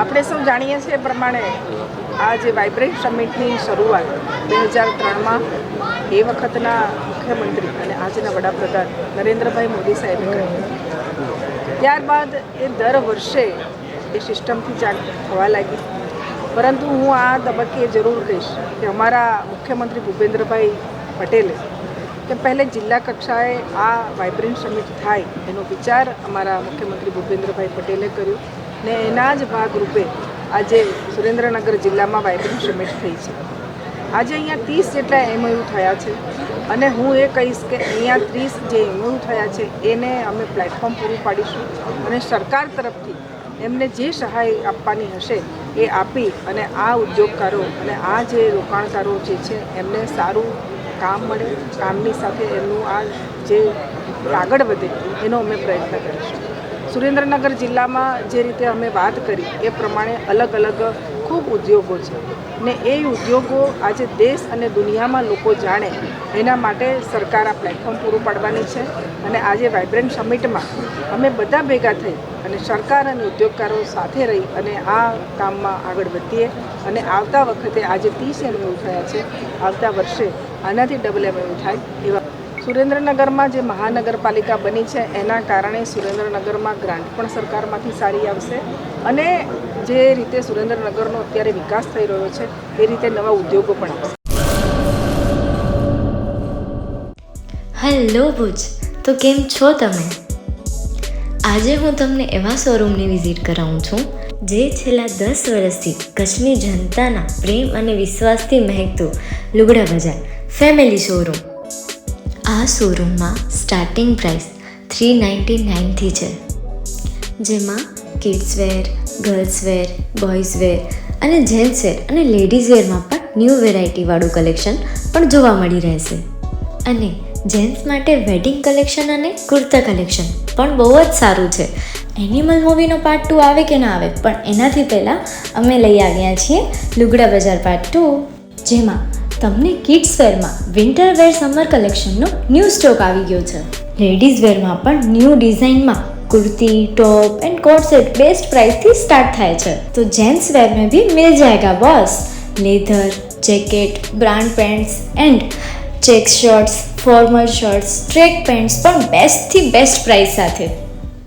આપણે સૌ જાણીએ છીએ પ્રમાણે આ જે વાઇબ્રન્ટ સમિટની શરૂઆત 2003માં એ વખતના મુખ્યમંત્રી અને આજના વડાપ્રધાન નરેન્દ્રભાઈ મોદી સાહેબે કરી. ત્યારબાદ એ દર વર્ષે એ સિસ્ટમથી ચાલુ થવા લાગી. પરંતુ હું આ તબક્કે જરૂર કહીશ કે અમારા મુખ્યમંત્રી ભૂપેન્દ્રભાઈ પટેલે કે પહેલે જિલ્લા કક્ષાએ આ વાઇબ્રન્ટ સમિટ થાય એનો વિચાર અમારા મુખ્યમંત્રી ભૂપેન્દ્રભાઈ પટેલે કર્યો ને એના જ ભાગરૂપે આજે સુરેન્દ્રનગર જિલ્લામાં વાઇબ્રન્ટ સમિટ થઈ છે. આજે અહીંયા 30 જેટલા MOU થયા છે અને હું એ કહીશ કે અહીંયા 30 જે MOU થયા છે એને અમે પ્લેટફોર્મ પૂરું પાડીશું અને સરકાર તરફથી એમને જે સહાય આપવાની હશે એ આપી અને આ ઉદ્યોગકારો અને આ જે રોકાણકારો જે છે એમને સારું કામ મળે, કામની સાથે એમનું આ જે આગળ વધે એનો અમે પ્રયત્ન કરીશું. સુરેન્દ્રનગર જિલ્લામાં જે રીતે અમે વાત કરી એ પ્રમાણે અલગ અલગ ખૂબ ઉદ્યોગો છે ને એ ઉદ્યોગો આજે દેશ અને દુનિયામાં લોકો જાણે એના માટે સરકાર આ પ્લેટફોર્મ પૂરું પાડવાની છે. અને આજે વાઇબ્રન્ટ સમિટમાં અમે બધા ભેગા થઈ અને સરકાર અને ઉદ્યોગકારો સાથે રહી અને આ કામમાં આગળ વધીએ અને આવતા વખતે આજે 30 MOU થયા છે, આવતા વર્ષે આનાથી ડબલ MOU થાય એવા. સુરેન્દ્રનગરમાં જે મહાનગરપાલિકા બની છે એના કારણે સુરેન્દ્રનગરમાં ગ્રાન્ટ પણ સરકારમાંથી સારી આવશે અને જે રીતે સુરેન્દ્રનગરનો અત્યારે વિકાસ થઈ રહ્યો છે એ રીતે નવા ઉદ્યોગો પણ આવશે. હેલો ભુજ, તો કેમ છો તમે? આજે હું તમને એવા શોરૂમની વિઝિટ કરાવું છું જે છેલ્લા 10 વર્ષથી કચ્છની જનતાના પ્રેમ અને વિશ્વાસથી મહેકતું લુગડા બજાર ફેમિલી શોરૂમ. આ શોરૂમમાં સ્ટાર્ટિંગ પ્રાઇસ 399થી છે, જેમાં kids wear, girls wear, boys wear અને જેન્ટ્સ વેર અને લેડીઝ વેરમાં પણ ન્યૂ વેરાયટીવાળું કલેક્શન પણ જોવા મળી રહેશે. અને જેન્ટ્સ માટે વેડિંગ કલેક્શન અને કુર્તા કલેક્શન પણ બહુ જ સારું છે. એનિમલ મૂવીનો પાર્ટ 2 આવે કે ના આવે, પણ એનાથી પહેલાં અમે લઈ આવ્યા છીએ લુગડા બજાર પાર્ટ 2, જેમાં તમને કિડ્સ વેરમાં વિન્ટર વેર સમર કલેક્શનનો ન્યૂ સ્ટોક આવી ગયો છે. લેડીઝ વેરમાં પણ ન્યૂ ડિઝાઇનમાં kurti, top and coat set best price थी स्टार्ट थाय छे. तो जेंट्स वेर में भी मिल जाएगा boss. Leather, jacket, brand pants and check shirts, formal shirts, track pants पर बेस्ट थी बेस्ट प्राइस साथे.